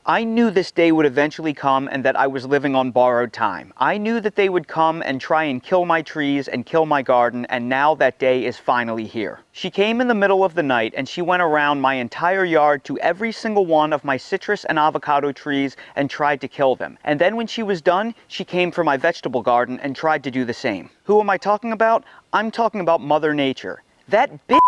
I knew this day would eventually come and that I was living on borrowed time. I knew that they would come and try and kill my trees and kill my garden, and now that day is finally here. She came in the middle of the night and she went around my entire yard to every single one of my citrus and avocado trees and tried to kill them. And then when she was done, she came for my vegetable garden and tried to do the same. Who am I talking about? I'm talking about Mother Nature. That bitch!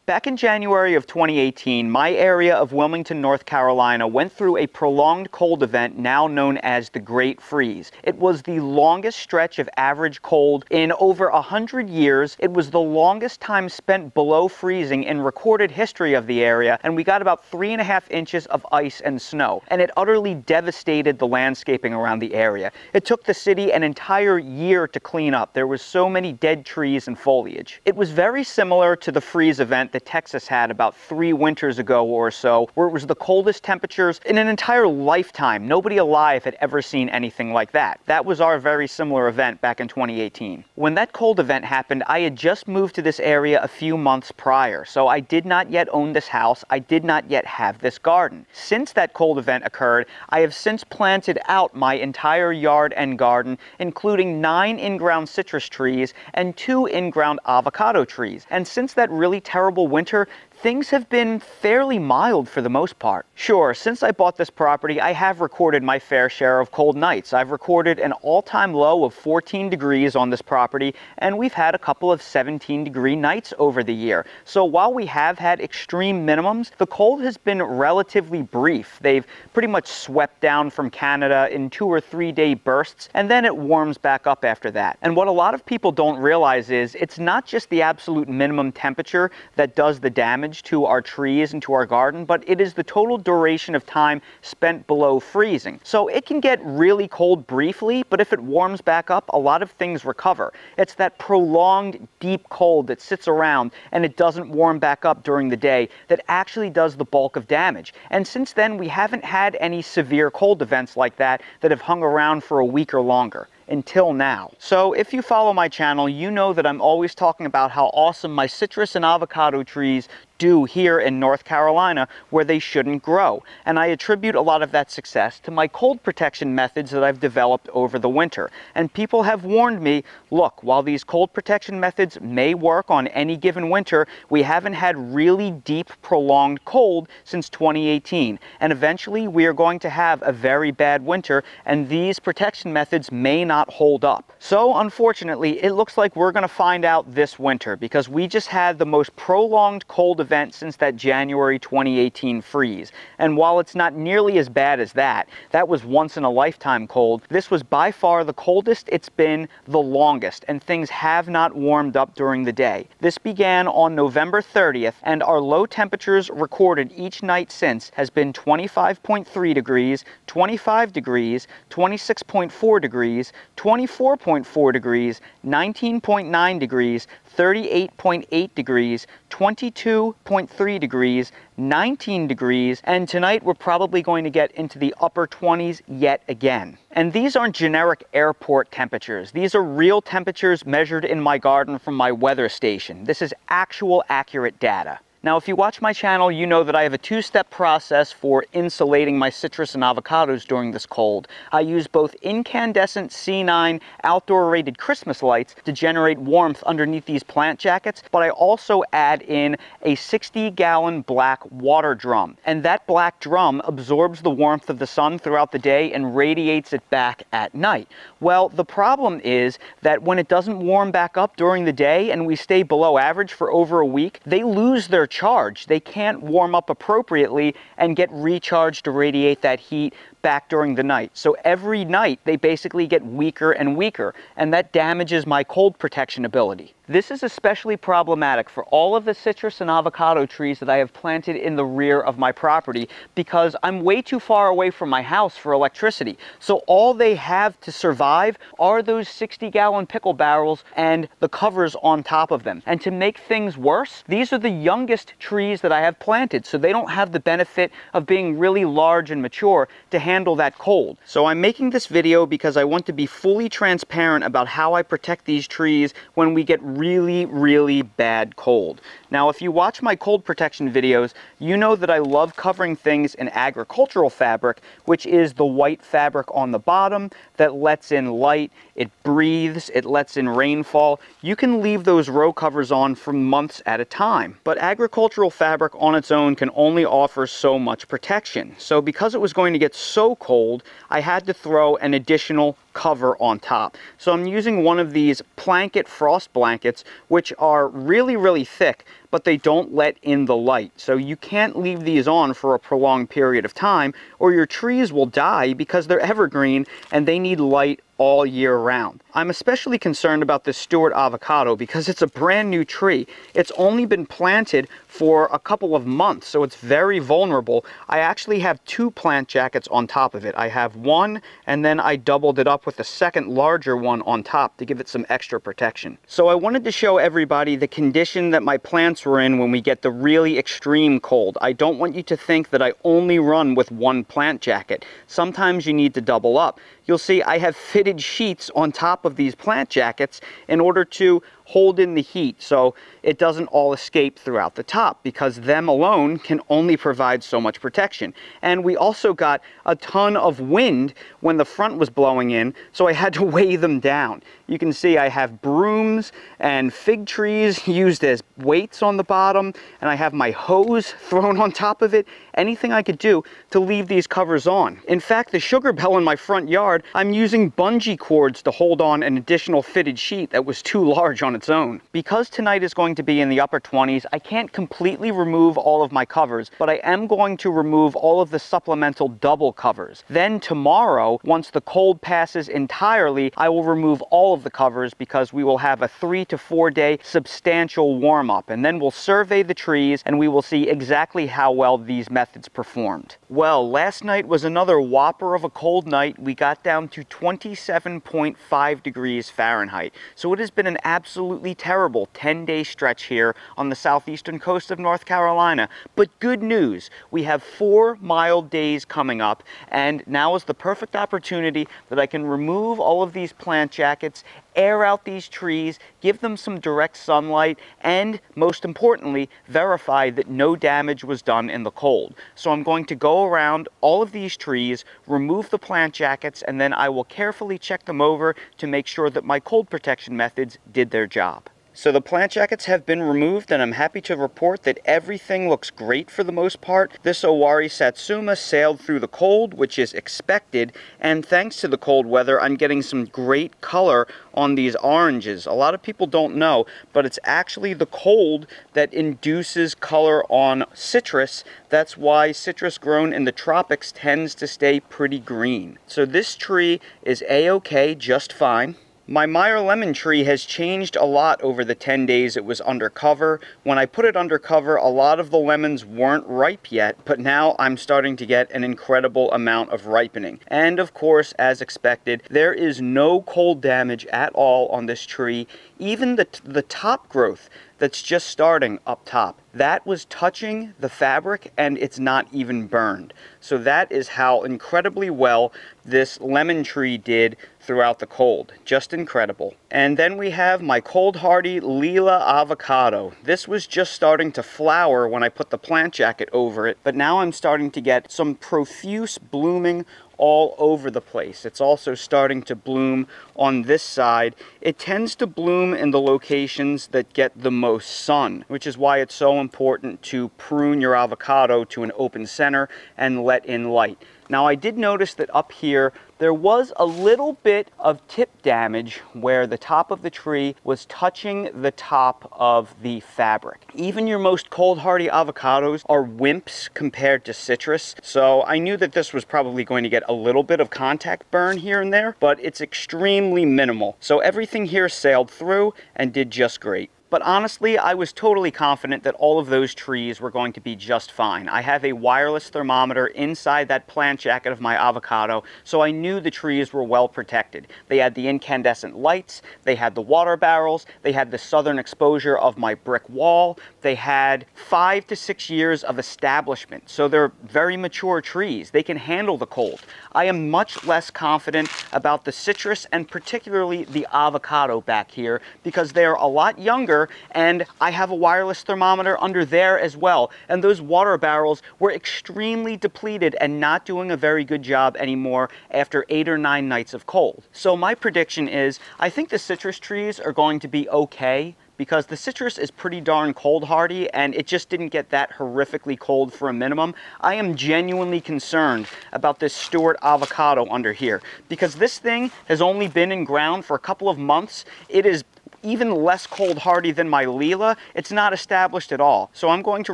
Back in January of 2018, my area of Wilmington, North Carolina went through a prolonged cold event now known as the Great Freeze. It was the longest stretch of average cold in over 100 years. It was the longest time spent below freezing in recorded history of the area, and we got about 3.5 inches of ice and snow, and it utterly devastated the landscaping around the area. It took the city an entire year to clean up. There was so many dead trees and foliage. It was very similar to the freeze event that Texas had about 3 winters ago or so, where it was the coldest temperatures in an entire lifetime. Nobody alive had ever seen anything like that. That was our very similar event back in 2018. When that cold event happened, I had just moved to this area a few months prior, so I did not yet own this house. I did not yet have this garden. Since that cold event occurred, I have since planted out my entire yard and garden, including 9 in-ground citrus trees and 2 in-ground avocado trees. And since that really terrible winter, things have been fairly mild for the most part. Sure, since I bought this property, I have recorded my fair share of cold nights. I've recorded an all-time low of 14 degrees on this property, and we've had a couple of 17-degree nights over the year. So while we have had extreme minimums, the cold has been relatively brief. They've pretty much swept down from Canada in 2 or 3 day bursts, and then it warms back up after that. And what a lot of people don't realize is it's not just the absolute minimum temperature that does the damage to our trees and to our garden, but it is the total duration of time spent below freezing. So it can get really cold briefly, but if it warms back up, a lot of things recover. It's that prolonged deep cold that sits around and it doesn't warm back up during the day that actually does the bulk of damage. And since then, we haven't had any severe cold events like that that have hung around for a week or longer. Until now. So if you follow my channel, you know that I'm always talking about how awesome my citrus and avocado trees do here in North Carolina where they shouldn't grow. And I attribute a lot of that success to my cold protection methods that I've developed over the winter. And people have warned me, look, while these cold protection methods may work on any given winter, we haven't had really deep, prolonged cold since 2018. And eventually we are going to have a very bad winter, and these protection methods may not hold up. So unfortunately, it looks like we're going to find out this winter, because we just had the most prolonged cold event since that January 2018 freeze. And while it's not nearly as bad as that was once in a lifetime cold, this was by far the coldest it's been, the longest, and things have not warmed up during the day. This began on November 30th, and our low temperatures recorded each night since has been 25.3 degrees, 25 degrees, 26.4 degrees, 24.4 degrees, 19.9 degrees, 38.8 degrees, 22.3 degrees, 19 degrees, and tonight we're probably going to get into the upper 20s yet again. And these aren't generic airport temperatures. These are real temperatures measured in my garden from my weather station. This is actual accurate data. Now, if you watch my channel, you know that I have a 2-step process for insulating my citrus and avocados during this cold. I use both incandescent C9 outdoor rated Christmas lights to generate warmth underneath these plant jackets, but I also add in a 60-gallon black water drum. And that black drum absorbs the warmth of the sun throughout the day and radiates it back at night. Well, the problem is that when it doesn't warm back up during the day and we stay below average for over a week, they lose their charge. They can't warm up appropriately and get recharged to radiate that heat back during the night. So every night they basically get weaker and weaker, and that damages my cold protection ability. This is especially problematic for all of the citrus and avocado trees that I have planted in the rear of my property, because I'm way too far away from my house for electricity. So all they have to survive are those 60-gallon pickle barrels and the covers on top of them. And to make things worse, these are the youngest trees that I have planted, so they don't have the benefit of being really large and mature to handle that cold. So I'm making this video because I want to be fully transparent about how I protect these trees when we get really, really bad cold. Now, if you watch my cold protection videos, you know that I love covering things in agricultural fabric, which is the white fabric on the bottom that lets in light, it breathes, it lets in rainfall. You can leave those row covers on for months at a time. But agricultural fabric on its own can only offer so much protection. So because it was going to get so cold, I had to throw an additional cover on top. So I'm using one of these blanket frost blankets, which are really, really thick, but they don't let in the light. So you can't leave these on for a prolonged period of time, or your trees will die because they're evergreen and they need light all year round. I'm especially concerned about this Stewart avocado because it's a brand new tree. It's only been planted for a couple of months, so it's very vulnerable. I actually have 2 plant jackets on top of it. I have one, and then I doubled it up with a second larger one on top to give it some extra protection. So I wanted to show everybody the condition that my plants were in when we get the really extreme cold. I don't want you to think that I only run with 1 plant jacket. Sometimes you need to double up. You'll see I have fitted sheets on top of these plant jackets in order to hold in the heat so it doesn't all escape throughout the top, because them alone can only provide so much protection. And we also got a ton of wind when the front was blowing in, so I had to weigh them down. You can see I have brooms and fig trees used as weights on the bottom, and I have my hose thrown on top of it. Anything I could do to leave these covers on. In fact, the sugar bell in my front yard, I'm using bungee cords to hold on an additional fitted sheet that was too large on its own. Because tonight is going to be in the upper 20s, I can't completely remove all of my covers, but I am going to remove all of the supplemental double covers. Then tomorrow, once the cold passes entirely, I will remove all of the covers because we will have a 3 to 4 day substantial warm-up, and then we'll survey the trees and we will see exactly how well these methods performed. Well, last night was another whopper of a cold night. We got down to 27.5 degrees Fahrenheit. So it has been an absolutely terrible 10-day stretch here on the southeastern coast of North Carolina. But good news, we have 4 mild days coming up, and now is the perfect opportunity that I can remove all of these plant jackets, air out these trees, give them some direct sunlight, and most importantly, verify that no damage was done in the cold. So I'm going to go around all of these trees, remove the plant jackets, and then I will carefully check them over to make sure that my cold protection methods did their job. So the plant jackets have been removed, and I'm happy to report that everything looks great for the most part. This Owari Satsuma sailed through the cold, which is expected, and thanks to the cold weather, I'm getting some great color on these oranges. A lot of people don't know, but it's actually the cold that induces color on citrus. That's why citrus grown in the tropics tends to stay pretty green. So this tree is a-okay, just fine. My Meyer lemon tree has changed a lot over the 10 days it was undercover. When I put it undercover, a lot of the lemons weren't ripe yet, but now I'm starting to get an incredible amount of ripening. And of course, as expected, there is no cold damage at all on this tree. Even the top growth that's just starting up top, that was touching the fabric and it's not even burned. So that is how incredibly well this lemon tree did throughout the cold. Just incredible. And then we have my cold hardy Lila avocado. This was just starting to flower when I put the plant jacket over it, but now I'm starting to get some profuse blooming all over the place. It's also starting to bloom on this side. It tends to bloom in the locations that get the most sun, which is why it's so important to prune your avocado to an open center and let in light. Now, I did notice that up here there was a little bit of tip damage where the top of the tree was touching the top of the fabric. Even your most cold hardy avocados are wimps compared to citrus, so I knew that this was probably going to get a little bit of contact burn here and there, but it's extremely minimal. So everything here sailed through and did just great. But honestly, I was totally confident that all of those trees were going to be just fine. I have a wireless thermometer inside that plant jacket of my avocado, so I knew the trees were well protected. They had the incandescent lights, they had the water barrels, they had the southern exposure of my brick wall, they had 5 to 6 years of establishment, so they're very mature trees. They can handle the cold. I am much less confident about the citrus and particularly the avocado back here because they're a lot younger, and I have a wireless thermometer under there as well, and those water barrels were extremely depleted and not doing a very good job anymore after 8 or 9 nights of cold. So my prediction is I think the citrus trees are going to be okay, because the citrus is pretty darn cold hardy and it just didn't get that horrifically cold for a minimum. I am genuinely concerned about this Stewart avocado under here because this thing has only been in ground for a couple of months. It is even less cold hardy than my Lila. It's not established at all. So I'm going to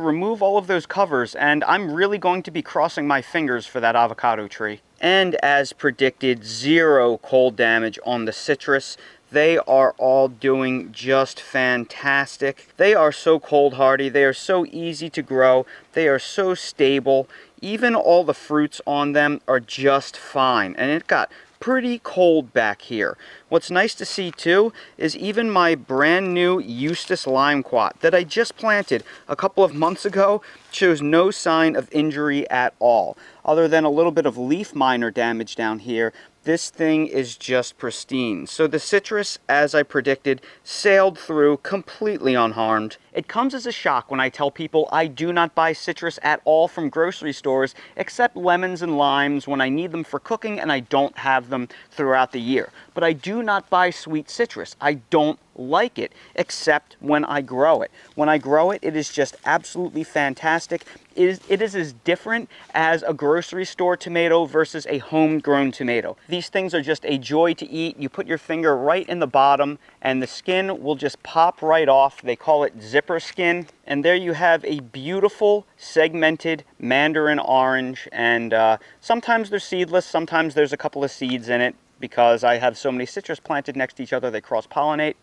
remove all of those covers and I'm really going to be crossing my fingers for that avocado tree. And as predicted, 0 cold damage on the citrus. They are all doing just fantastic. They are so cold hardy. They are so easy to grow. They are so stable. Even all the fruits on them are just fine. And it got pretty cold back here. What's nice to see too is even my brand new Eustace Limequat that I just planted a couple of months ago shows no sign of injury at all. Other than a little bit of leaf miner damage down here, this thing is just pristine. So the citrus, as I predicted, sailed through completely unharmed. It comes as a shock when I tell people I do not buy citrus at all from grocery stores except lemons and limes when I need them for cooking and I don't have them throughout the year. But I do not buy sweet citrus. I don't like it except when I grow it. When I grow it, it is just absolutely fantastic. It is as different as a grocery store tomato versus a homegrown tomato. These things are just a joy to eat. You put your finger right in the bottom and the skin will just pop right off. They call it zipper skin. And there you have a beautiful segmented mandarin orange, and sometimes they're seedless, sometimes there's a couple of seeds in it because I have so many citrus planted next to each other they cross-pollinate.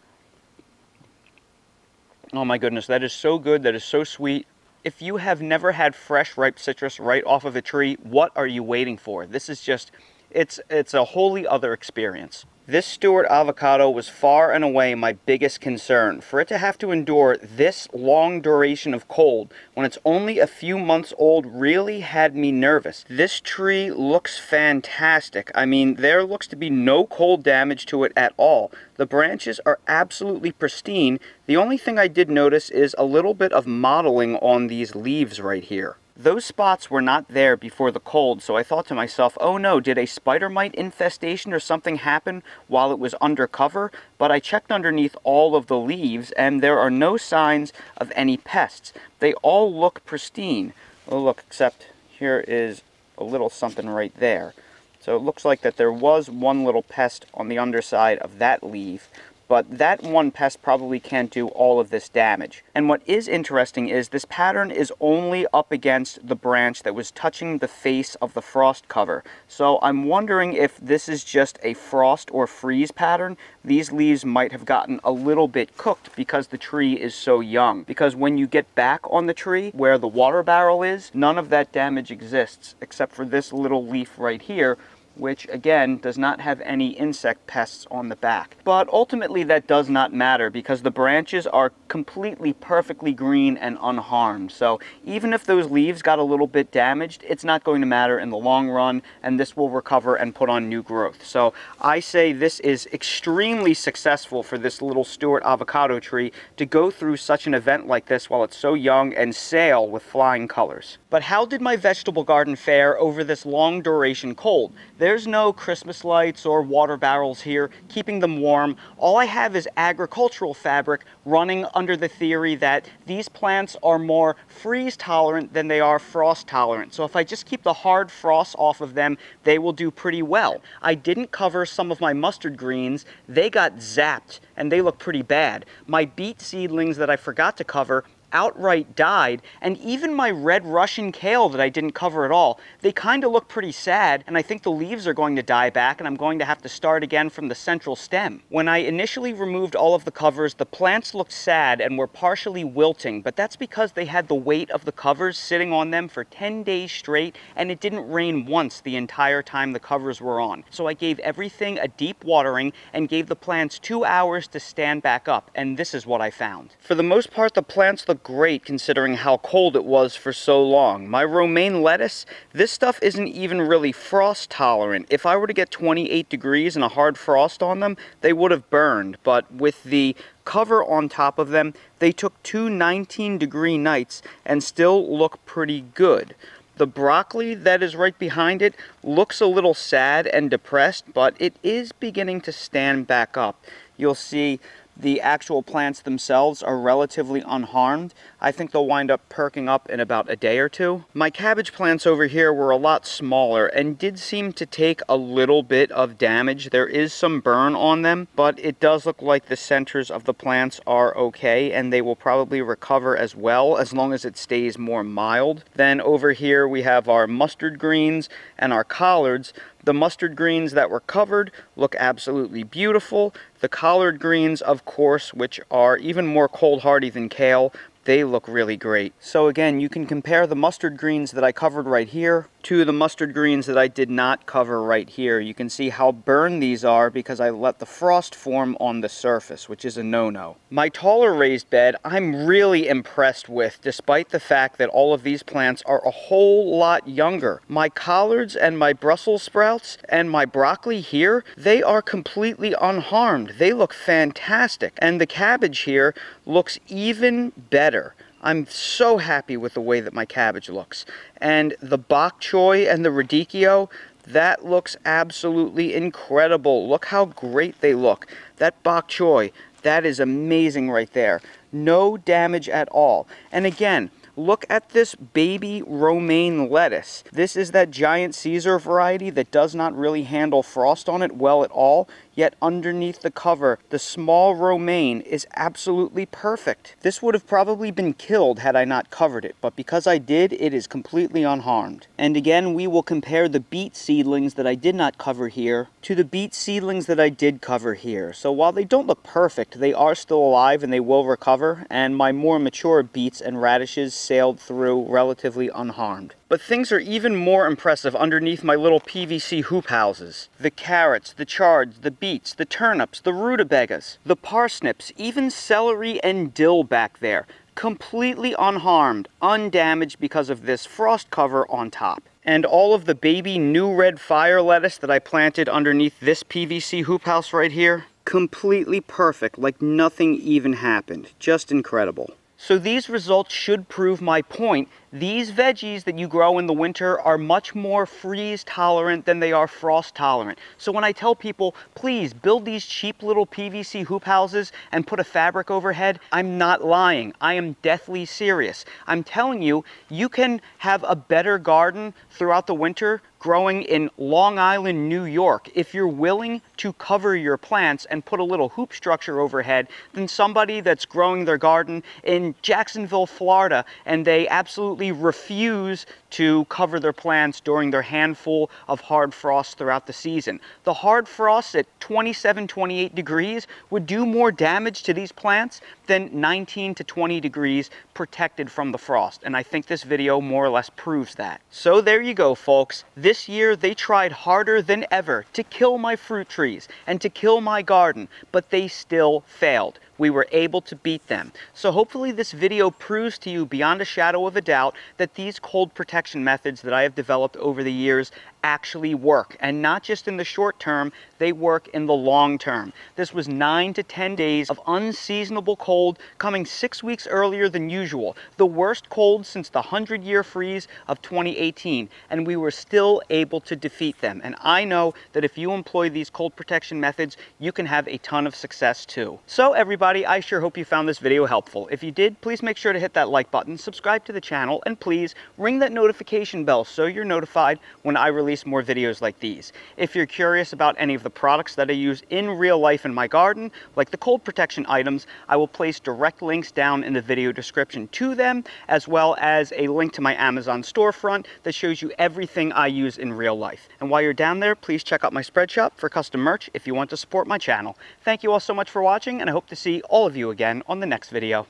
Oh my goodness, that is so good, that is so sweet. If you have never had fresh ripe citrus right off of a tree, what are you waiting for? This is just, it's a wholly other experience. This Stewart avocado was far and away my biggest concern. For it to have to endure this long duration of cold when it's only a few months old really had me nervous. This tree looks fantastic. I mean, there looks to be no cold damage to it at all. The branches are absolutely pristine. The only thing I did notice is a little bit of mottling on these leaves right here. Those spots were not there before the cold, so I thought to myself, oh no, did a spider mite infestation or something happen while it was undercover? But I checked underneath all of the leaves and there are no signs of any pests. They all look pristine. Oh look, except here is a little something right there. So it looks like that there was one little pest on the underside of that leaf, but that one pest probably can't do all of this damage. And what is interesting is this pattern is only up against the branch that was touching the face of the frost cover. So I'm wondering if this is just a frost or freeze pattern. These leaves might have gotten a little bit cooked because the tree is so young. Because when you get back on the tree where the water barrel is, none of that damage exists except for this little leaf right here, which again does not have any insect pests on the back. But ultimately that does not matter because the branches are completely perfectly green and unharmed. So even if those leaves got a little bit damaged, it's not going to matter in the long run, and this will recover and put on new growth. So I say this is extremely successful for this little Stewart avocado tree to go through such an event like this while it's so young and sail with flying colors. But how did my vegetable garden fare over this long duration cold? There's no Christmas lights or water barrels here keeping them warm. All I have is agricultural fabric running under the theory that these plants are more freeze tolerant than they are frost tolerant. So if I just keep the hard frost off of them, they will do pretty well. I didn't cover some of my mustard greens. They got zapped and they look pretty bad. My beet seedlings that I forgot to cover outright died, and even my red Russian kale that I didn't cover at all, they kind of look pretty sad, and I think the leaves are going to die back, and I'm going to have to start again from the central stem. When I initially removed all of the covers, the plants looked sad and were partially wilting, but that's because they had the weight of the covers sitting on them for 10 days straight, and it didn't rain once the entire time the covers were on. So I gave everything a deep watering and gave the plants 2 hours to stand back up, and this is what I found. For the most part, the plants look great considering how cold it was for so long. My romaine lettuce, this stuff isn't even really frost tolerant. If I were to get 28 degrees and a hard frost on them, they would have burned, but with the cover on top of them, they took 2 19-degree nights and still look pretty good. The broccoli that is right behind it looks a little sad and depressed, but it is beginning to stand back up. You'll see the actual plants themselves are relatively unharmed. I think they'll wind up perking up in about a day or two. My cabbage plants over here were a lot smaller and did seem to take a little bit of damage. There is some burn on them, but it does look like the centers of the plants are okay, and they will probably recover as well as long as it stays more mild. Then over here we have our mustard greens and our collards. The mustard greens that were covered look absolutely beautiful. The collard greens, of course, which are even more cold hardy than kale, they look really great. So again, you can compare the mustard greens that I covered right here to the mustard greens that I did not cover right here. You can see how burned these are because I let the frost form on the surface, which is a no-no. My taller raised bed, I'm really impressed with, despite the fact that all of these plants are a whole lot younger. My collards and my Brussels sprouts and my broccoli here, they are completely unharmed. They look fantastic. And the cabbage here looks even better. I'm so happy with the way that my cabbage looks. And the bok choy and the radicchio, that looks absolutely incredible. Look how great they look. That bok choy, that is amazing right there. No damage at all. And again, look at this baby romaine lettuce. This is that giant Caesar variety that does not really handle frost on it well at all, yet underneath the cover, the small romaine is absolutely perfect. This would have probably been killed had I not covered it, but because I did, it is completely unharmed. And again, we will compare the beet seedlings that I did not cover here to the beet seedlings that I did cover here. So while they don't look perfect, they are still alive and they will recover, and my more mature beets and radishes sailed through relatively unharmed. But things are even more impressive underneath my little PVC hoop houses. The carrots, the chards, the beets, the turnips, the rutabagas, the parsnips, even celery and dill back there. Completely unharmed, undamaged because of this frost cover on top. And all of the baby new red fire lettuce that I planted underneath this PVC hoop house right here, completely perfect, like nothing even happened. Just incredible. So these results should prove my point. These veggies that you grow in the winter are much more freeze tolerant than they are frost tolerant. So when I tell people, please build these cheap little PVC hoop houses and put a fabric overhead, I'm not lying. I am deathly serious. I'm telling you, you can have a better garden throughout the winter growing in Long Island, New York, if you're willing to cover your plants and put a little hoop structure overhead, than somebody that's growing their garden in Jacksonville, Florida, and they absolutely refuse to cover their plants during their handful of hard frosts throughout the season. The hard frosts at 27, 28 degrees would do more damage to these plants than 19 to 20 degrees protected from the frost. And I think this video more or less proves that. So there you go, folks. This year they tried harder than ever to kill my fruit trees and to kill my garden, but they still failed. We were able to beat them. So hopefully this video proves to you beyond a shadow of a doubt that these cold protection methods that I have developed over the years actually work, and not just in the short term, they work in the long term. This was 9 to 10 days of unseasonable cold coming 6 weeks earlier than usual, the worst cold since the 100-year freeze of 2018, and we were still able to defeat them. And I know that if you employ these cold protection methods, you can have a ton of success too. So everybody, I sure hope you found this video helpful. If you did, please make sure to hit that like button, subscribe to the channel, and please ring that notification bell so you're notified when I release release more videos like these. If you're curious about any of the products that I use in real life in my garden, like the cold protection items, I will place direct links down in the video description to them, as well as a link to my Amazon storefront that shows you everything I use in real life. And while you're down there, please check out my spread shop for custom merch if you want to support my channel. Thank you all so much for watching, and I hope to see all of you again on the next video.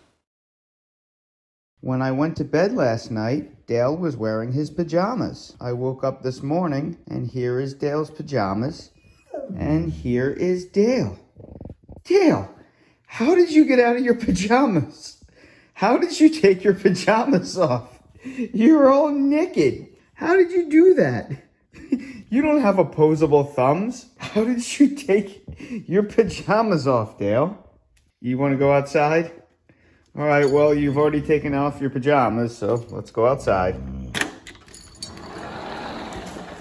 When I went to bed last night, Dale was wearing his pajamas. I woke up this morning, and here is Dale's pajamas, and here is Dale. Dale, how did you get out of your pajamas? How did you take your pajamas off? You're all naked. How did you do that? You don't have opposable thumbs. How did you take your pajamas off, Dale? You want to go outside? All right, well, you've already taken off your pajamas, so let's go outside.